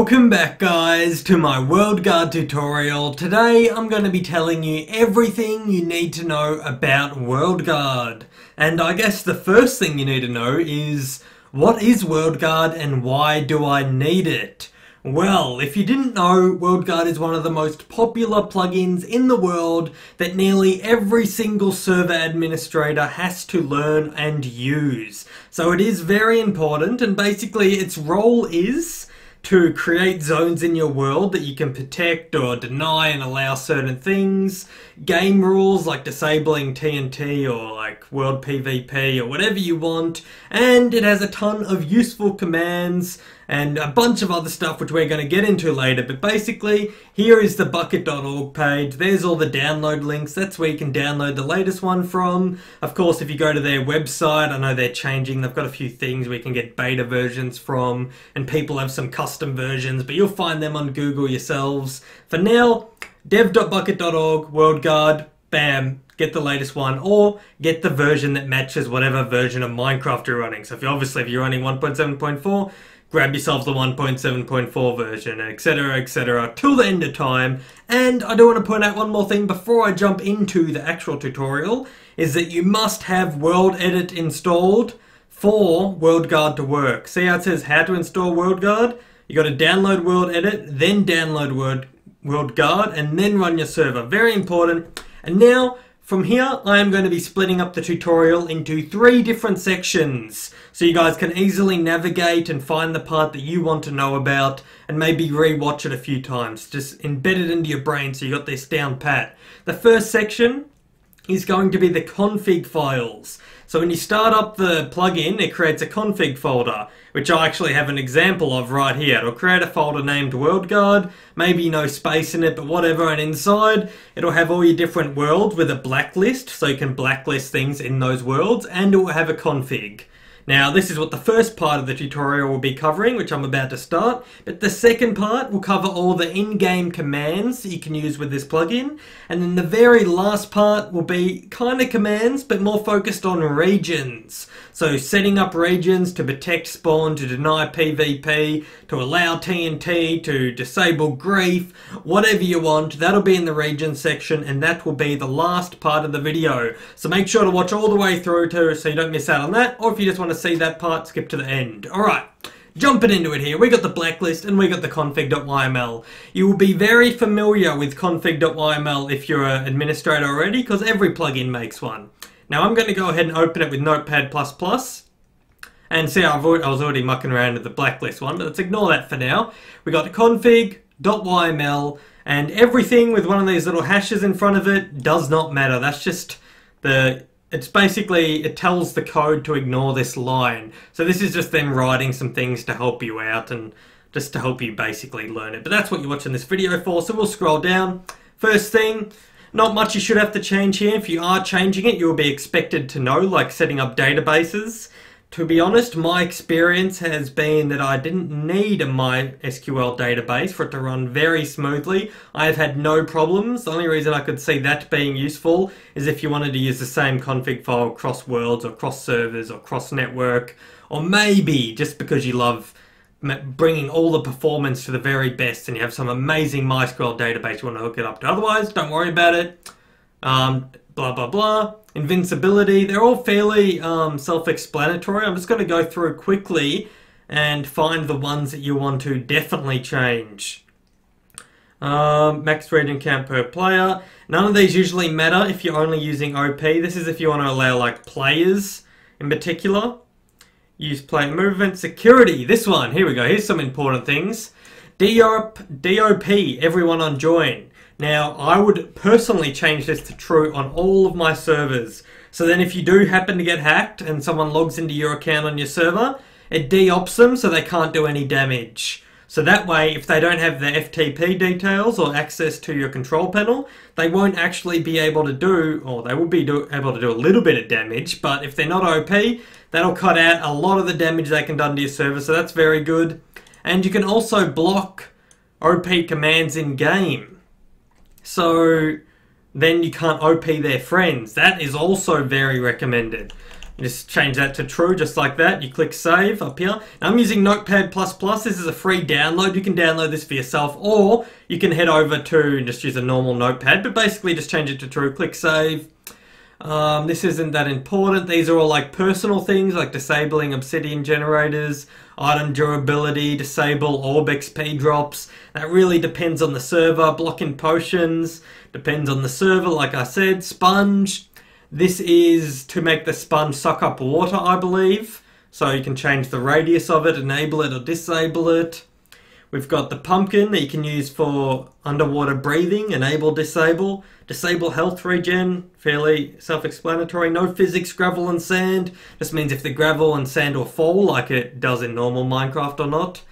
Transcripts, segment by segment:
Welcome back guys to my WorldGuard tutorial. Today I'm going to be telling you everything you need to know about WorldGuard. And I guess the first thing you need to know is, what is WorldGuard and why do I need it? Well, if you didn't know, WorldGuard is one of the most popular plugins in the world that nearly every single server administrator has to learn and use. So it is very important, and basically its role is to create zones in your world that you can protect or deny and allow certain things, game rules like disabling TNT or like world PvP or whatever you want, and it has a ton of useful commands and a bunch of other stuff which we're going to get into later. But basically, here is the bucket.org page. There's all the download links. That's where you can download the latest one from. Of course, if you go to their website, I know they're changing. They've got a few things we can get beta versions from, and people have some custom versions, but you'll find them on Google yourselves. For now, dev.bucket.org, WorldGuard, bam, get the latest one, or get the version that matches whatever version of Minecraft you're running. So if you're running 1.7.4, grab yourself the 1.7.4 version, etc, till the end of time. And I do want to point out one more thing before I jump into the actual tutorial, is that you must have World Edit installed for WorldGuard to work. See how it says how to install WorldGuard? You got to download World Edit, then download WorldGuard, and then run your server. Very important. And now, from here, I am going to be splitting up the tutorial into 3 different sections, so you guys can easily navigate and find the part that you want to know about, and maybe re-watch it a few times. Just embed it into your brain so you got this down pat. The first section is going to be the config files. So when you start up the plugin, it creates a config folder, which I actually have an example of right here. It'll create a folder named WorldGuard, maybe no space in it, but whatever, and inside it'll have all your different worlds with a blacklist, so you can blacklist things in those worlds, and it will have a config. Now, this is what the first part of the tutorial will be covering, which I'm about to start, but the second part will cover all the in-game commands that you can use with this plugin, and then the very last part will be kind of commands, but more focused on regions. So setting up regions to protect spawn, to deny PvP, to allow TNT, to disable grief, whatever you want, that'll be in the region section, and that will be the last part of the video. So make sure to watch all the way through so you don't miss out on that, or if you just want to see that part, skip to the end. Alright, jumping into it here, we got the blacklist and we got the config.yml. You will be very familiar with config.yml if you're an administrator already, because every plugin makes one. Now I'm going to go ahead and open it with Notepad++, and see, I was already mucking around with the blacklist one, but let's ignore that for now. We got the config.yml, and everything with one of these little hashes in front of it does not matter. That's just it's basically, it tells the code to ignore this line. So this is just them writing some things to help you out and just to help you basically learn it. But that's what you're watching this video for, so we'll scroll down. First thing, not much you should have to change here. If you are changing it, you'll be expected to know, like setting up databases. To be honest, my experience has been that I didn't need a MySQL database for it to run very smoothly. I've had no problems. The only reason I could see that being useful is if you wanted to use the same config file across worlds or cross servers or cross network, or maybe just because you love bringing all the performance to the very best and you have some amazing MySQL database you want to hook it up to. Otherwise, don't worry about it. Blah blah blah. Invincibility, they're all fairly self-explanatory. I'm just going to go through quickly and find the ones that you want to definitely change. Max region count per player. None of these usually matter if you're only using OP. This is if you want to allow like players in particular. Use player movement. Security, this one, here we go. Here's some important things. DOP, everyone on join. Now, I would personally change this to true on all of my servers. So then if you do happen to get hacked and someone logs into your account on your server, it de-ops them so they can't do any damage. So that way, if they don't have the FTP details or access to your control panel, they won't actually be able to do, or they will be able to do a little bit of damage, but if they're not OP, that'll cut out a lot of the damage they can do to your server, so that's very good. And you can also block OP commands in-game. So then you can't OP their friends. That is also very recommended. You just change that to true, just like that. You click save up here. Now I'm using Notepad++. This is a free download. You can download this for yourself, or you can head over to and just use a normal notepad, but basically just change it to true, click save. This isn't that important. These are all like personal things, like disabling obsidian generators, item durability, disable orb XP drops. That really depends on the server. Blocking potions depends on the server, like I said. Sponge. This is to make the sponge suck up water, I believe. So you can change the radius of it, enable it or disable it. We've got the pumpkin that you can use for underwater breathing, enable, disable. Disable health regen, fairly self-explanatory. No physics, gravel and sand. Just means if the gravel and sand will fall like it does in normal Minecraft or not.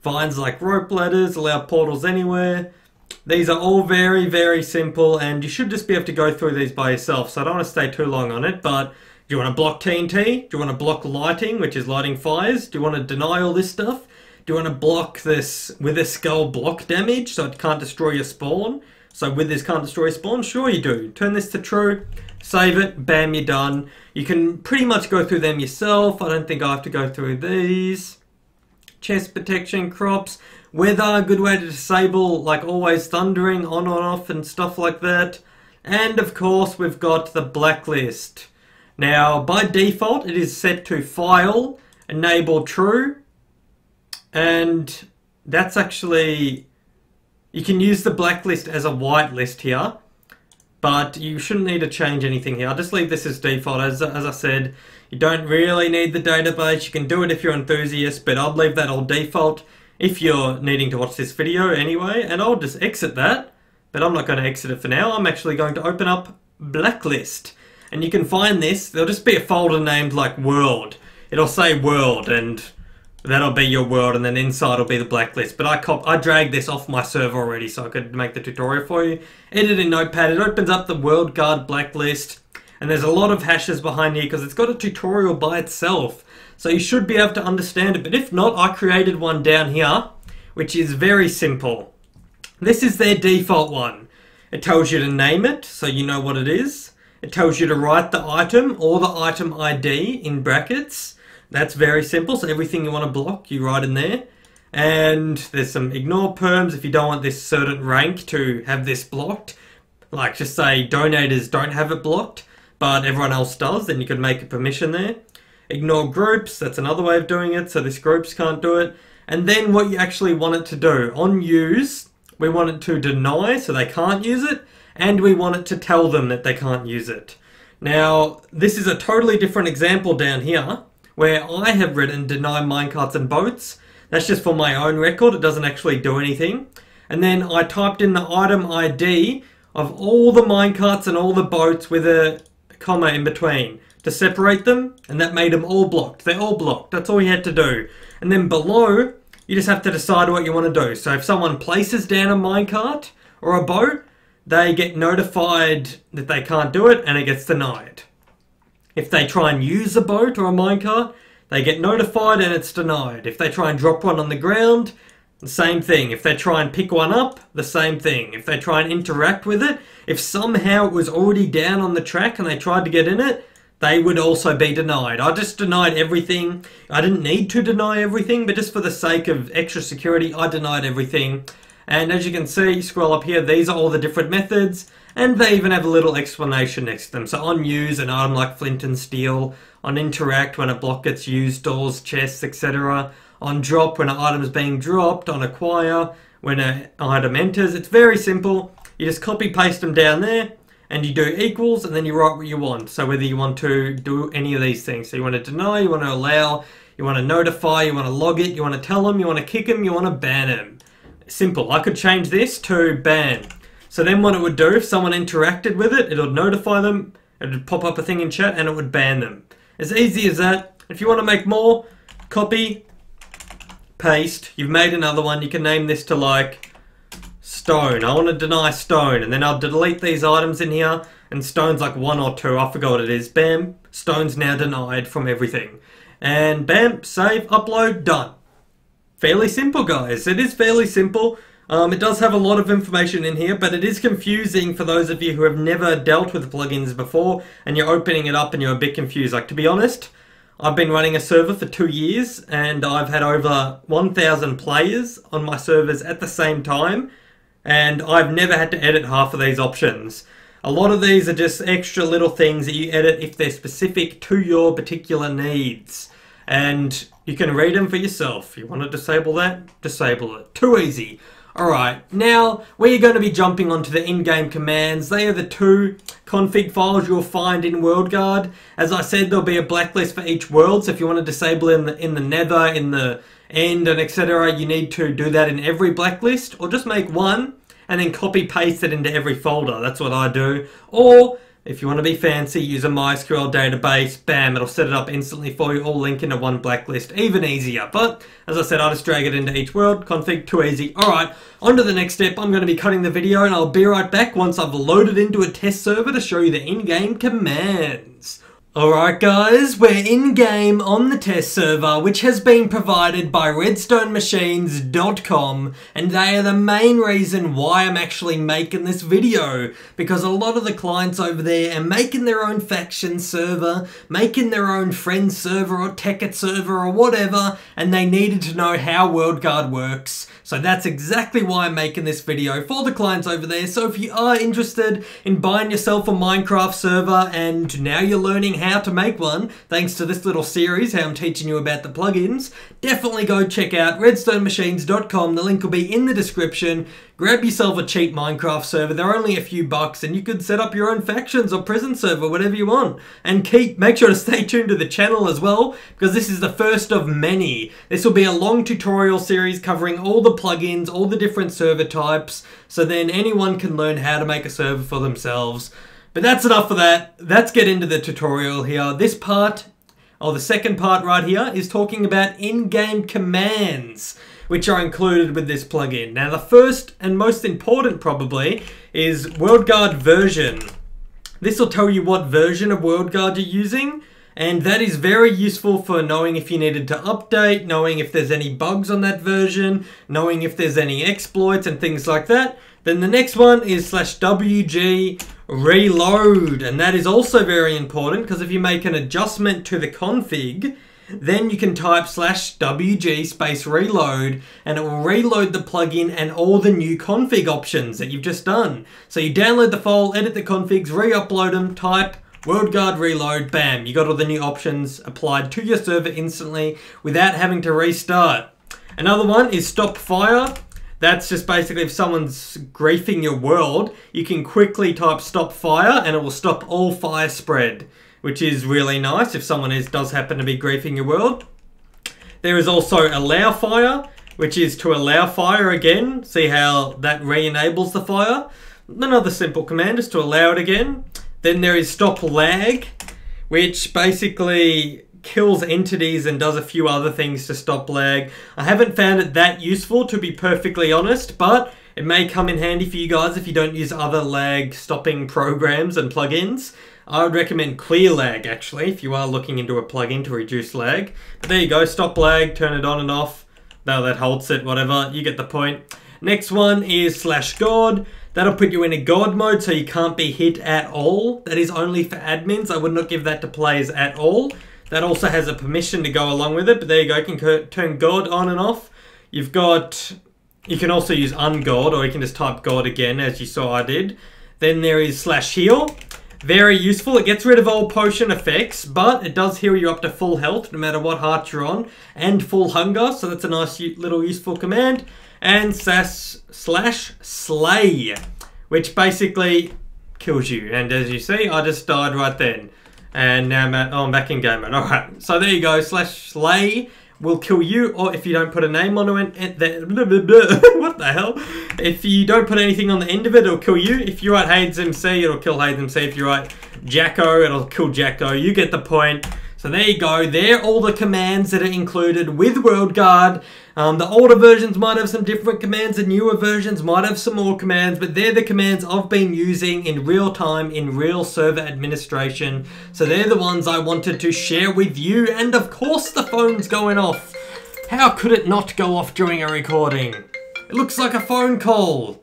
Vines like rope ladders, allow portals anywhere. These are all very, very simple, and you should just be able to go through these by yourself, so I don't want to stay too long on it. But do you want to block TNT? Do you want to block lighting, which is lighting fires? Do you want to deny all this stuff? Do you want to block this with a skull block damage so it can't destroy your spawn? So with this can't destroy spawn? Sure you do. Turn this to true, save it, bam, you're done. You can pretty much go through them yourself. I don't think I have to go through these. Chest protection, crops, weather, a good way to disable, like always thundering, on and off and stuff like that. And of course we've got the blacklist. Now by default it is set to file, enable true, and that's actually, you can use the blacklist as a whitelist here, but you shouldn't need to change anything here. I'll just leave this as default. As I said, you don't really need the database. You can do it if you're enthusiast, but I'll leave that all default if you're needing to watch this video anyway, and I'll just exit that, but I'm not going to exit it for now. I'm actually going to open up Blacklist, and you can find this. There'll just be a folder named like World. It'll say World, and that'll be your world, and then inside will be the blacklist. But I dragged this off my server already so I could make the tutorial for you. Edit in Notepad. It opens up the WorldGuard blacklist, and there's a lot of hashes behind here because it's got a tutorial by itself. So you should be able to understand it, but if not, I created one down here, which is very simple. This is their default one. It tells you to name it, so you know what it is. It tells you to write the item or the item ID in brackets. That's very simple, so everything you want to block, you write in there. And there's some ignore perms if you don't want this certain rank to have this blocked. Like just say donators don't have it blocked, but everyone else does, then you could make a permission there. Ignore groups, that's another way of doing it, so this groups can't do it. And then what you actually want it to do, on use, we want it to deny so they can't use it, and we want it to tell them that they can't use it. Now, this is a totally different example down here, where I have written deny minecarts and boats. That's just for my own record, it doesn't actually do anything. And then I typed in the item ID of all the minecarts and all the boats with a comma in between to separate them, and that made them all blocked. They're all blocked, that's all you had to do. And then below, you just have to decide what you want to do. So if someone places down a minecart or a boat, they get notified that they can't do it and it gets denied. If they try and use a boat or a minecart, they get notified and it's denied. If they try and drop one on the ground, the same thing. If they try and pick one up, the same thing. If they try and interact with it, if somehow it was already down on the track and they tried to get in it, they would also be denied. I just denied everything. I didn't need to deny everything, but just for the sake of extra security, I denied everything. And as you can see, scroll up here, these are all the different methods, and they even have a little explanation next to them. So on use, an item like flint and steel. On interact, when a block gets used, doors, chests, etc. On drop, when an item is being dropped. On acquire, when an item enters. It's very simple. You just copy paste them down there, and you do equals, and then you write what you want. So whether you want to do any of these things. So you want to deny, you want to allow, you want to notify, you want to log it, you want to tell them, you want to kick them, you want to ban them. Simple. I could change this to ban. So then what it would do, if someone interacted with it, it would notify them, it would pop up a thing in chat, and it would ban them. As easy as that. If you want to make more, copy, paste. You've made another one. You can name this to like stone. I want to deny stone, and then I'll delete these items in here, and stone's like 1 or 2. I forgot what it is. Bam. Stone's now denied from everything. And bam, save, upload, done. Fairly simple, guys. It is fairly simple. It does have a lot of information in here, but it is confusing for those of you who have never dealt with plugins before and you're opening it up and you're a bit confused. Like, to be honest, I've been running a server for 2 years and I've had over 1,000 players on my servers at the same time, and I've never had to edit half of these options. A lot of these are just extra little things that you edit if they're specific to your particular needs. And you can read them for yourself. If you want to disable that, disable it. Too easy. Alright, now we're going to be jumping onto the in-game commands. They are the 2 config files you'll find in WorldGuard. As I said, there'll be a blacklist for each world, so if you want to disable in the nether, in the end, and etc., you need to do that in every blacklist, or just make one and then copy paste it into every folder. That's what I do. Or if you want to be fancy, use a MySQL database. Bam, it'll set it up instantly for you, all link into one blacklist. Even easier. But as I said, I just drag it into each world. Config, too easy. Alright, on to the next step. I'm going to be cutting the video and I'll be right back once I've loaded into a test server to show you the in-game commands. Alright guys, we're in-game on the test server, which has been provided by redstonemachines.com, and they are the main reason why I'm actually making this video, because a lot of the clients over there are making their own faction server, making their own friend server or Tekkit server or whatever, and they needed to know how WorldGuard works. So that's exactly why I'm making this video for the clients over there. So if you are interested in buying yourself a Minecraft server and now you're learning how to make one, thanks to this little series, how I'm teaching you about the plugins, definitely go check out redstonemachines.com. The link will be in the description. Grab yourself a cheap Minecraft server. They're only a few bucks and you could set up your own factions or prison server, whatever you want. And make sure to stay tuned to the channel as well, because this is the first of many. This will be a long tutorial series covering all the plugins, all the different server types, so then anyone can learn how to make a server for themselves. But that's enough for that. Let's get into the tutorial here. This part, or the second part right here, is talking about in-game commands, which are included with this plugin. Now the first and most important probably is WorldGuard version. This will tell you what version of WorldGuard you're using, and that is very useful for knowing if you needed to update, knowing if there's any bugs on that version, knowing if there's any exploits and things like that. Then the next one is /wg reload, and that is also very important because if you make an adjustment to the config, then you can type /wg space reload and it will reload the plugin and all the new config options that you've just done. So you download the file, edit the configs, re-upload them, type WorldGuard reload, bam, you got all the new options applied to your server instantly without having to restart. Another one is stop fire. That's just basically if someone's griefing your world, you can quickly type stop fire and it will stop all fire spread, which is really nice if someone does happen to be griefing your world. There is also allow fire, which is to allow fire again. See how that re-enables the fire? Another simple command is to allow it again. Then there is stop lag, which basically kills entities and does a few other things to stop lag. I haven't found it that useful, to be perfectly honest, but it may come in handy for you guys if you don't use other lag stopping programs and plugins. I would recommend clear lag actually if you are looking into a plugin to reduce lag. But there you go, stop lag, turn it on and off. No, that halts it, whatever, you get the point. Next one is /God. That'll put you in a God mode so you can't be hit at all. That is only for admins. I would not give that to players at all. That also has a permission to go along with it, but there you go, you can turn God on and off. You can also use ungod, or you can just type God again, as you saw I did. Then there is /heal. Very useful. It gets rid of all potion effects, but it does heal you up to full health, no matter what heart you're on, and full hunger, so that's a nice little useful command. And /slay, which basically kills you. And as you see, I just died right then. And now I'm back in game mode. Alright, so there you go. /slay will kill you, or if you don't put a name on it, what the hell? If you don't put anything on the end of it, it'll kill you. If you write Hades MC, it'll kill Hades MC. If you write Jacko, it'll kill Jacko. You get the point. So there you go. They're all the commands that are included with WorldGuard. The older versions might have some different commands, the newer versions might have some more commands, but they're the commands I've been using in real time in real server administration. So they're the ones I wanted to share with you, and of course the phone's going off. How could it not go off during a recording? It looks like a phone call.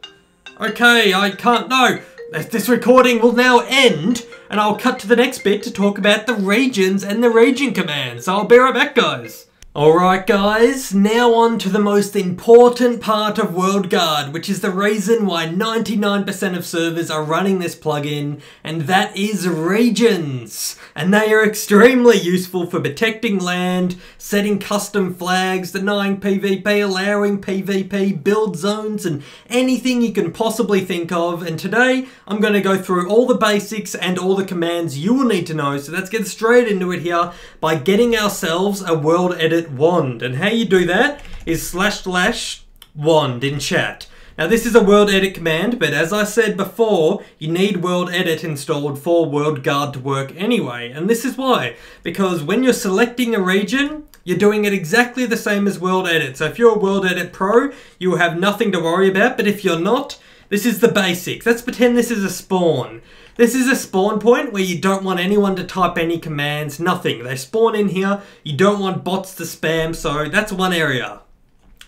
Okay, I can't, no. This recording will now end, and I'll cut to the next bit to talk about the regions and the region commands. So I'll be right back, guys. Alright guys, now on to the most important part of WorldGuard, which is the reason why 99% of servers are running this plugin, and that is regions. And they are extremely useful for protecting land, setting custom flags, denying PvP, allowing PvP, build zones, and anything you can possibly think of. And today, I'm going to go through all the basics and all the commands you will need to know. So let's get straight into it here by getting ourselves a world edit wand. And how you do that is /wand in chat. Now this is a world edit command, but as I said before, you need world edit installed for WorldGuard to work anyway. And this is why, because when you're selecting a region, you're doing it exactly the same as world edit. So if you're a world edit pro, you will have nothing to worry about, but if you're not, this is the basics. Let's pretend this is a spawn. This is a spawn point where you don't want anyone to type any commands, nothing. They spawn in here, you don't want bots to spam, so that's one area.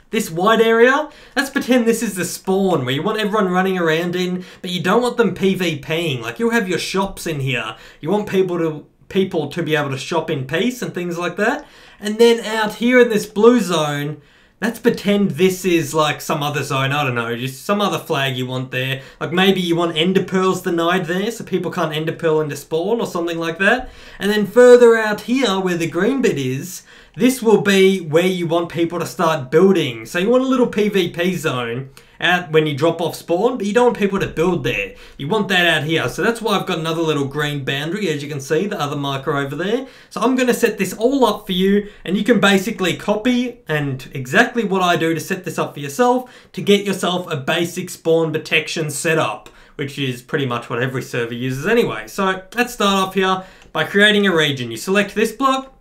This wide area, let's pretend this is the spawn where you want everyone running around in, but you don't want them PvPing. Like you'll have your shops in here. You want people to be able to shop in peace and things like that. And then out here in this blue zone, let's pretend this is like some other zone, I don't know, just some other flag you want there. Like maybe you want ender pearls denied there so people can't ender pearl into spawn or something like that. And then further out here where the green bit is, this will be where you want people to start building. So you want a little PvP zone out when you drop off spawn, but you don't want people to build there. You want that out here. So that's why I've got another little green boundary, as you can see, the other marker over there. So I'm going to set this all up for you, and you can basically copy and exactly what I do to set this up for yourself to get yourself a basic spawn protection setup, which is pretty much what every server uses anyway. So let's start off here by creating a region. You select this block,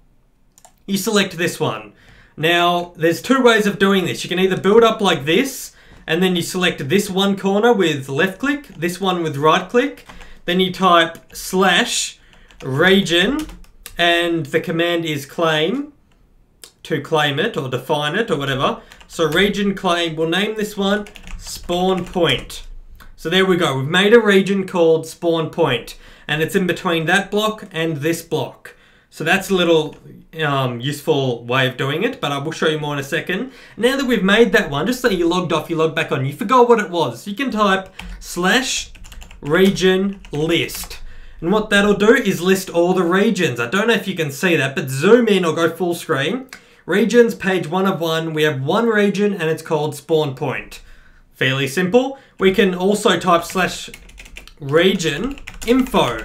you select this one. Now, there's two ways of doing this. You can either build up like this, and then you select this one corner with left click, this one with right click. Then you type /region, and the command is claim, to claim it or define it or whatever. So region claim, we'll name this one spawn point. So there we go, we've made a region called spawn point, and it's in between that block and this block. So that's a little useful way of doing it, but I will show you more in a second. Now that we've made that one, just say you logged off, you log back on, you forgot what it was. You can type /region list. And what that'll do is list all the regions. I don't know if you can see that, but zoom in or go full screen. Regions, page 1 of 1. We have one region and it's called spawn point. Fairly simple. We can also type /region info.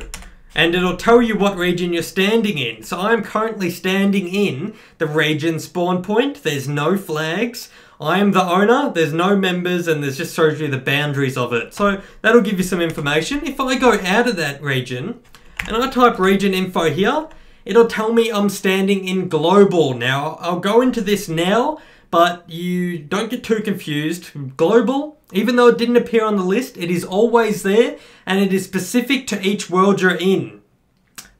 And it'll tell you what region you're standing in. So I'm currently standing in the region spawn point. There's no flags. I am the owner. There's no members, and there's just shows you the boundaries of it. So that'll give you some information. If I go out of that region and I type region info here, it'll tell me I'm standing in global. Now, I'll go into this now, but you don't get too confused. Global, even though it didn't appear on the list, it is always there, and it is specific to each world you're in.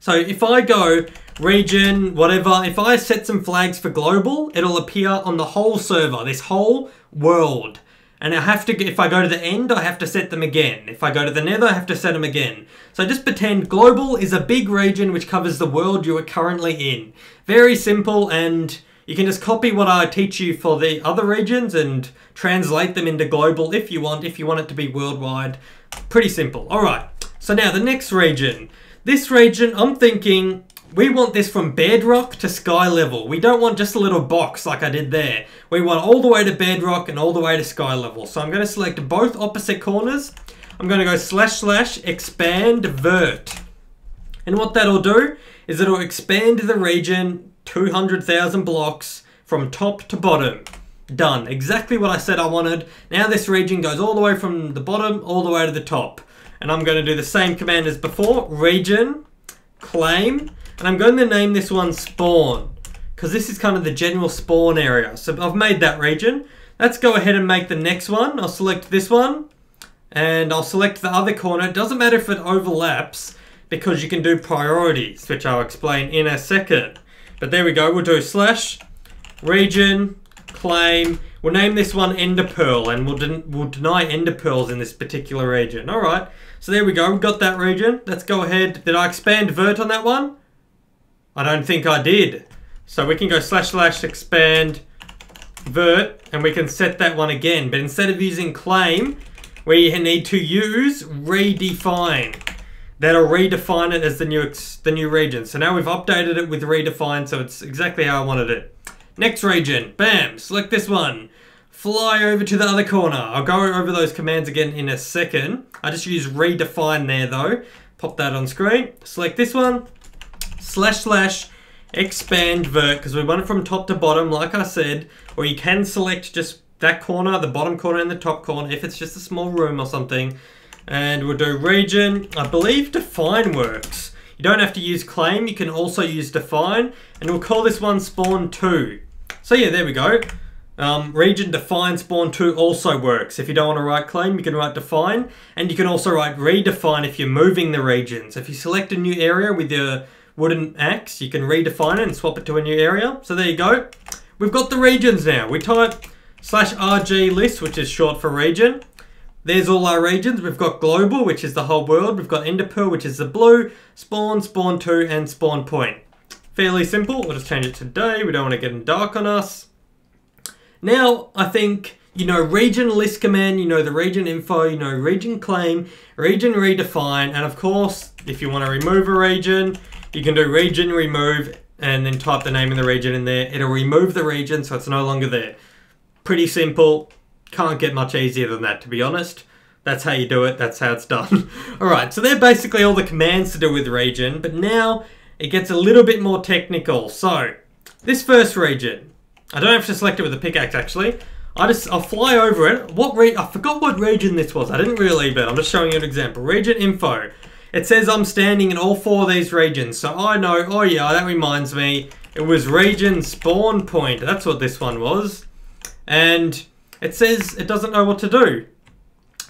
So if I go region, whatever, if I set some flags for global, it'll appear on the whole server, this whole world. And I have to, if I go to the end, I have to set them again. If I go to the nether, I have to set them again. So just pretend global is a big region which covers the world you are currently in. Very simple, and you can just copy what I teach you for the other regions and translate them into global if you want it to be worldwide. Pretty simple. Alright, so now the next region. This region, I'm thinking, we want this from bedrock to sky level. We don't want just a little box like I did there. We want all the way to bedrock and all the way to sky level. So I'm going to select both opposite corners. I'm going to go /expand vert. And what that'll do is it'll expand the region 200,000 blocks from top to bottom. Done. Exactly what I said I wanted. Now this region goes all the way from the bottom all the way to the top. And I'm going to do the same command as before. Region, claim, and I'm going to name this one spawn, because this is kind of the general spawn area. So I've made that region. Let's go ahead and make the next one. I'll select this one, and I'll select the other corner. It doesn't matter if it overlaps, because you can do priorities, which I'll explain in a second. But there we go, we'll do /region, claim. We'll name this one Ender Pearl, and we'll deny Ender Pearls in this particular region. Alright, so there we go, we've got that region. Let's go ahead. Did I expand vert on that one? I don't think I did. So we can go / expand vert, and we can set that one again. But instead of using claim, we need to use redefine. That'll redefine it as the new region. So now we've updated it with redefine, so it's exactly how I wanted it. Next region, bam, select this one. Fly over to the other corner. I'll go over those commands again in a second. I just use redefine there though. Pop that on screen. Select this one. / expand vert, because we want it from top to bottom, like I said. Or you can select just that corner, the bottom corner and the top corner, if it's just a small room or something. And we'll do region. I believe define works. You don't have to use claim, you can also use define. And we'll call this one spawn 2. So yeah, there we go. Region define spawn 2 also works. If you don't want to write claim, you can write define. And you can also write redefine if you're moving the regions. If you select a new area with your wooden axe, you can redefine it and swap it to a new area. So there you go. We've got the regions now. We type /rg list, which is short for region. There's all our regions. We've got global, which is the whole world. We've got Ender Pearl, which is the blue, spawn 2, and spawn point. Fairly simple. We'll just change it to day. We don't want to get dark on us. Now, I think, you know, region list command, you know, the region info, you know, region claim, region redefine, and of course, if you want to remove a region, you can do region remove and then type the name of the region in there. It'll remove the region so it's no longer there. Pretty simple. Can't get much easier than that, to be honest. That's how you do it. That's how it's done. Alright, so they're basically all the commands to do with region, but now it gets a little bit more technical. So, this first region, I don't have to select it with a pickaxe actually. I'll fly over it. I forgot what region this was. I didn't really, but I'm just showing you an example. Region info. It says I'm standing in all 4 of these regions. So I know, oh yeah, that reminds me. It was region spawn point. That's what this one was. And it says it doesn't know what to do.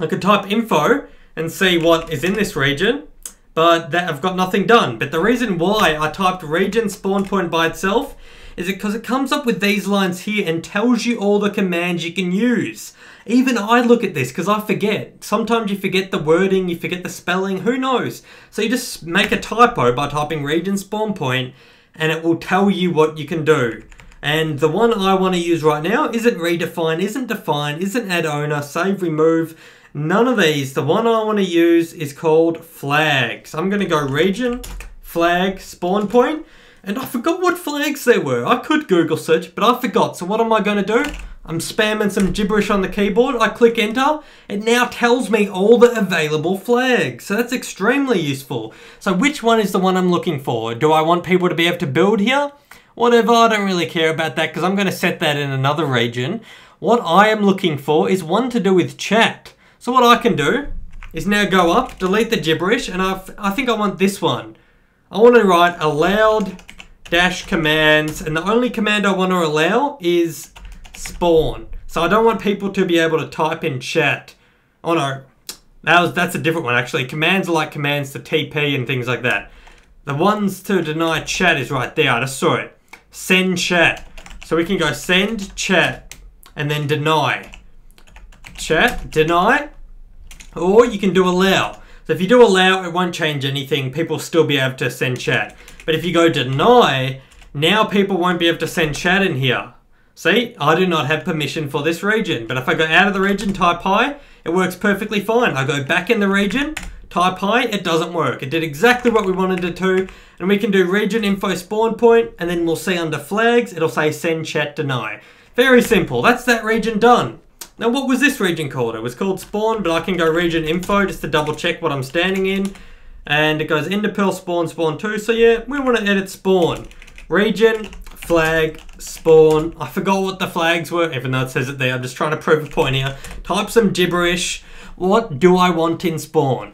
I could type info and see what is in this region, but I've got nothing done. But the reason why I typed region spawn point by itself is because it comes up with these lines here and tells you all the commands you can use. Even I look at this because I forget. Sometimes you forget the wording, you forget the spelling, who knows? So you just make a typo by typing region spawn point and it will tell you what you can do. And the one I want to use right now isn't redefine, isn't define, isn't add owner, save, remove, none of these. The one I want to use is called flag. So I'm going to go region, flag, spawn point. And I forgot what flags there were. I could Google search, but I forgot. So what am I going to do? I'm spamming some gibberish on the keyboard. I click enter. It now tells me all the available flags. So that's extremely useful. So which one is the one I'm looking for? Do I want people to be able to build here? Whatever, I don't really care about that because I'm going to set that in another region. What I am looking for is one to do with chat. So what I can do is now go up, delete the gibberish, and I think I want this one. I want to write allowed -commands, and the only command I want to allow is spawn. So I don't want people to be able to type in chat. Oh no, that's a different one actually. Commands are like commands to TP and things like that. The ones to deny chat is right there, I just saw it. Send chat. So we can go send chat and then deny. Chat, deny, or you can do allow. So if you do allow, it won't change anything. People will still be able to send chat. But if you go deny, now people won't be able to send chat in here. See, I do not have permission for this region. But if I go out of the region, type hi, it works perfectly fine. I go back in the region, type hi, it doesn't work. It did exactly what we wanted it to. And we can do region info spawn point, and then we'll see under flags, it'll say send chat deny. Very simple, that's that region done. Now what was this region called? It was called spawn, but I can go region info just to double check what I'm standing in. And it goes Ender Pearl spawn 2. So yeah, we want to edit spawn. Region, flag, spawn. I forgot what the flags were, even though it says it there. I'm just trying to prove a point here. Type some gibberish. What do I want in spawn?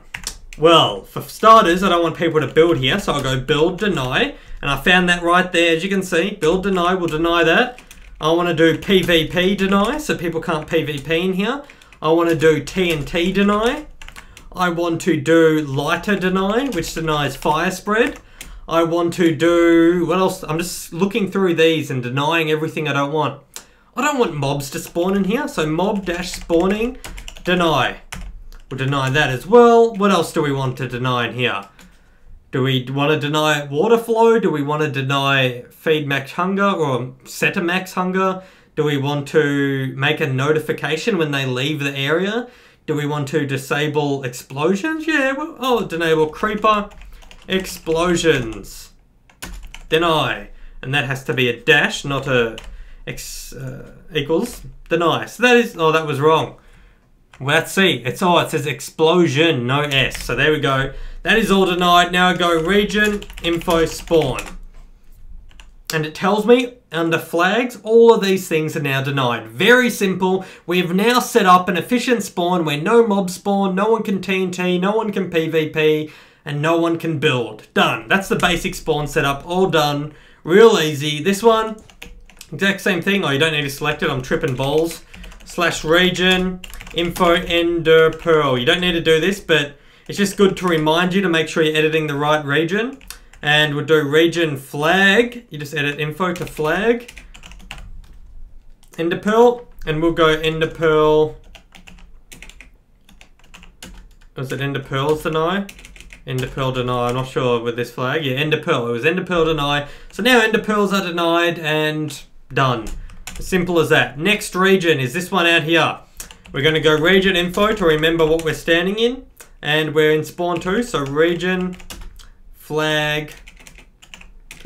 Well, for starters, I don't want people to build here, so I'll go build, deny. And I found that right there, as you can see. Build, deny, we'll deny that. I want to do PvP deny, so people can't PvP in here. I want to do TNT deny. I want to do lighter deny, which denies fire spread. I want to do, what else? I'm just looking through these and denying everything I don't want. I don't want mobs to spawn in here, so mob-spawning, deny. We'll deny that as well. What else do we want to deny in here? Do we want to deny water flow? Do we want to deny feed max hunger or set a max hunger? Do we want to make a notification when they leave the area? Do we want to disable explosions? Yeah, well, disable creeper explosions. Deny. And that has to be a dash, not a equals. Deny. So that is, oh, that was wrong. Well, let's see. It says explosion, no S. So there we go. That is all denied. Now I go region, info, spawn. And it tells me under flags, all of these things are now denied. Very simple. We've now set up an efficient spawn where no mobs spawn, no one can TNT, no one can PvP, and no one can build. Done. That's the basic spawn setup. All done. Real easy. This one, exact same thing. Oh, you don't need to select it. I'm tripping balls. /region, info, ender pearl. You don't need to do this, but it's just good to remind you to make sure you're editing the right region. And we'll do region flag. You just edit info to flag. Ender pearl. And we'll go ender pearl. Was it ender pearls deny? Ender pearl deny. I'm not sure with this flag. Yeah, ender pearl. It was ender pearl deny. So now ender pearls are denied and done. As simple as that. Next region is this one out here. We're going to go region info to remember what we're standing in. And we're in spawn 2. So region flag.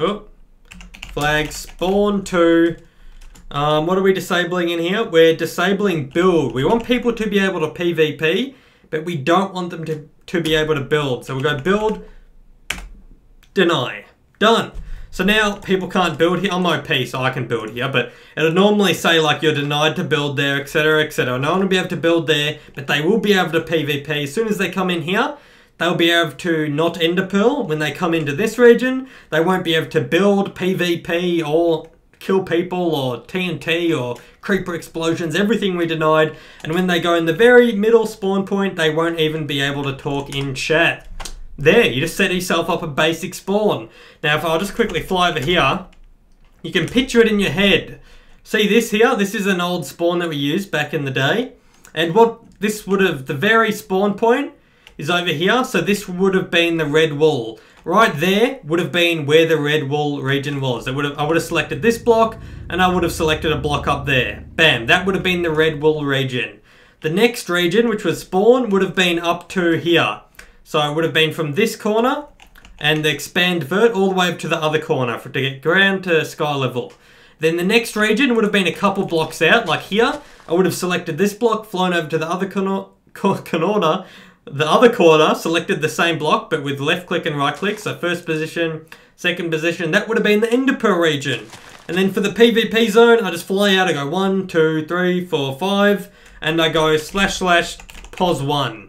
Oh, flag spawn 2. What are we disabling in here? We're disabling build. We want people to be able to PvP, but we don't want them to be able to build. So we'll go build, deny. Done. So now people can't build here. I'm OP, so I can build here, but it'll normally say like you're denied to build there, etc, etc. No one will be able to build there, but they will be able to PvP. As soon as they come in here, they'll be able to not ender pearl. When they come into this region, they won't be able to build, PvP, or kill people, or TNT, or creeper explosions, everything we denied. And when they go in the very middle spawn point, they won't even be able to talk in chat. There, you just set yourself up a basic spawn. Now, if I'll just quickly fly over here, you can picture it in your head. See this here? This is an old spawn that we used back in the day. And what this would have, the very spawn point is over here. So this would have been the red wall. Right there would have been where the red wall region was. I would have selected this block, and I would have selected a block up there. Bam, that would have been the red wall region. The next region, which was spawn, would have been up to here. So it would have been from this corner and the expand vert all the way up to the other corner to get ground to sky level. Then the next region would have been a couple blocks out, like here. I would have selected this block, flown over to the other corner, selected the same block, but with left click and right click. So first position, second position, that would have been the ender pearl region. And then for the PvP zone, I just fly out, I go 1, 2, 3, 4, 5, and I go //pos1.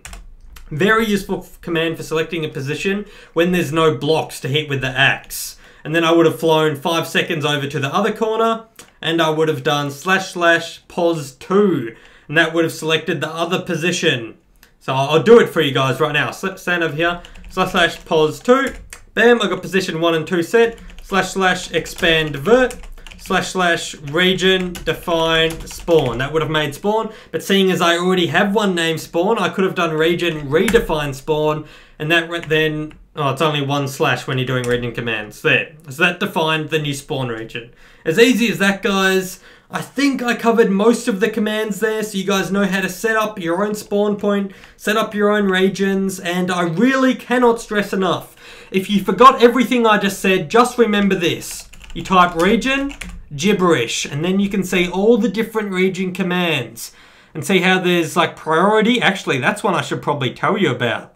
Very useful command for selecting a position when there's no blocks to hit with the axe. And then I would have flown 5 seconds over to the other corner, and I would have done //pos2, and that would have selected the other position. So I'll do it for you guys right now. Stand over here, //pos2, bam, I got position 1 and 2 set, //expand vert, //region define spawn. That would have made spawn, but seeing as I already have one named spawn, I could have done region redefine spawn, and that then, oh, it's only one slash when you're doing region commands. There. So that defined the new spawn region. As easy as that, guys. I think I covered most of the commands there, so you guys know how to set up your own spawn point, set up your own regions, and I really cannot stress enough. If you forgot everything I just said, just remember this. You type region, gibberish, and then you can see all the different region commands. And see how there's like priority. Actually, that's one I should probably tell you about.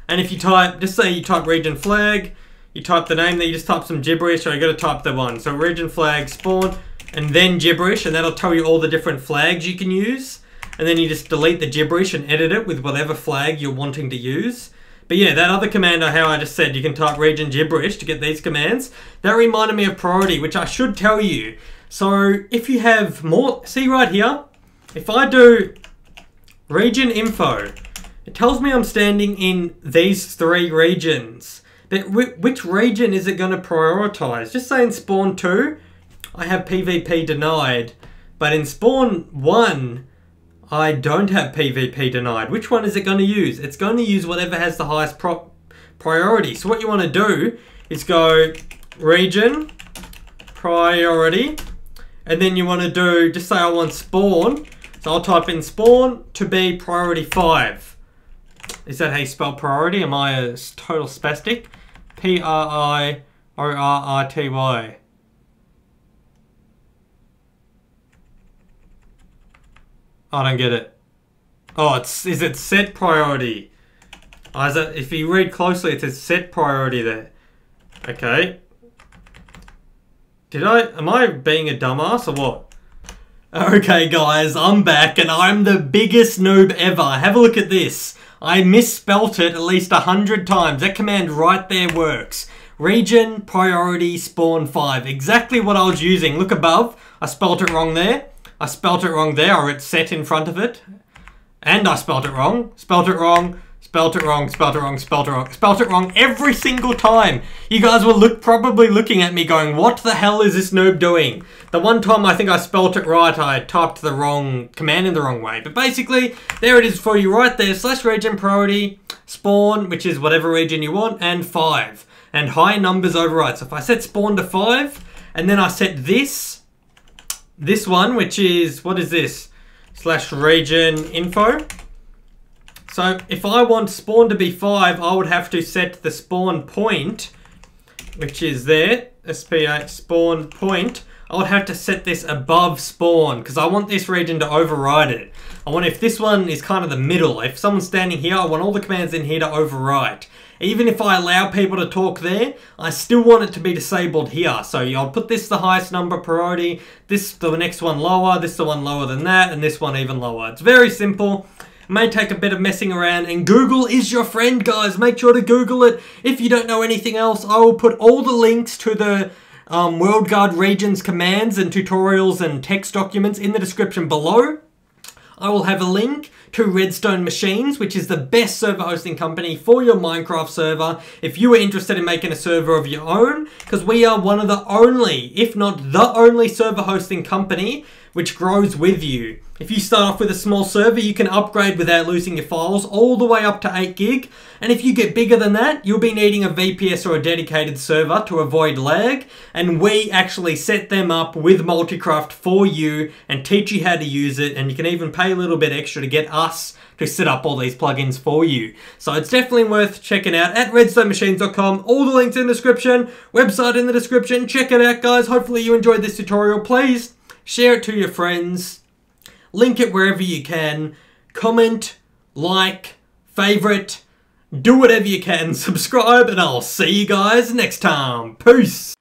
And if you type, just say you type region flag, you type the name there, you just type some gibberish, or you gotta type the one. So region flag spawn, and then gibberish, and that'll tell you all the different flags you can use. And then you just delete the gibberish and edit it with whatever flag you're wanting to use. But yeah, that other command, how I just said, you can type region gibberish to get these commands. That reminded me of priority, which I should tell you. So if you have more, see right here, if I do region info, it tells me I'm standing in these 3 regions. But which region is it going to prioritize? Just saying spawn 2, I have PvP denied. But in spawn 1, I don't have PvP denied. Which one is it going to use? It's going to use whatever has the highest priority. So what you want to do is go region, priority, and then you want to do, just say I want spawn. So I'll type in spawn to be priority 5. Is that how you spell priority? Am I a total spastic? Priority. I don't get it. Oh, is it set priority? Oh, if you read closely, it says set priority there. Okay. Am I being a dumbass or what? Okay guys, I'm back and I'm the biggest noob ever. Have a look at this. I misspelt it at least 100 times. That command right there works. Region, priority, spawn 5. Exactly what I was using. Look above. I spelt it wrong there. I spelt it wrong there, or it's set in front of it. And I spelt it wrong. Spelt it wrong. Spelt it wrong. Spelt it wrong. Spelt it wrong. Spelt it wrong every single time. You guys were probably looking at me going, what the hell is this noob doing? The one time I think I spelt it right, I typed the wrong command in the wrong way. But basically, there it is for you right there. / region priority, spawn, which is whatever region you want, and 5. And high numbers override. So if I set spawn to 5, and then I set this one, which is, what is this? / region info. So if I want spawn to be 5, I would have to set the spawn point, which is there, SPA spawn point. I would have to set this above spawn because I want this region to override it. I want, if this one is kind of the middle, if someone's standing here, I want all the commands in here to overwrite. Even if I allow people to talk there, I still want it to be disabled here. So I'll put this the highest number priority, this the next one lower, this the one lower than that, and this one even lower. It's very simple. It may take a bit of messing around, and Google is your friend, guys. Make sure to Google it. If you don't know anything else, I will put all the links to the WorldGuard regions commands and tutorials and text documents in the description below. I will have a link to Redstone Machines, which is the best server hosting company for your Minecraft server if you are interested in making a server of your own, because we are one of the only, if not the only, server hosting company which grows with you. If you start off with a small server, you can upgrade without losing your files all the way up to 8 gig. And if you get bigger than that, you'll be needing a VPS or a dedicated server to avoid lag. And we actually set them up with Multicraft for you and teach you how to use it. And you can even pay a little bit extra to get us to set up all these plugins for you. So it's definitely worth checking out at redstonemachines.com. All the links in the description, website in the description. Check it out, guys. Hopefully you enjoyed this tutorial. Please share it to your friends. Link it wherever you can. Comment, like, favorite, do whatever you can. Subscribe, and I'll see you guys next time. Peace.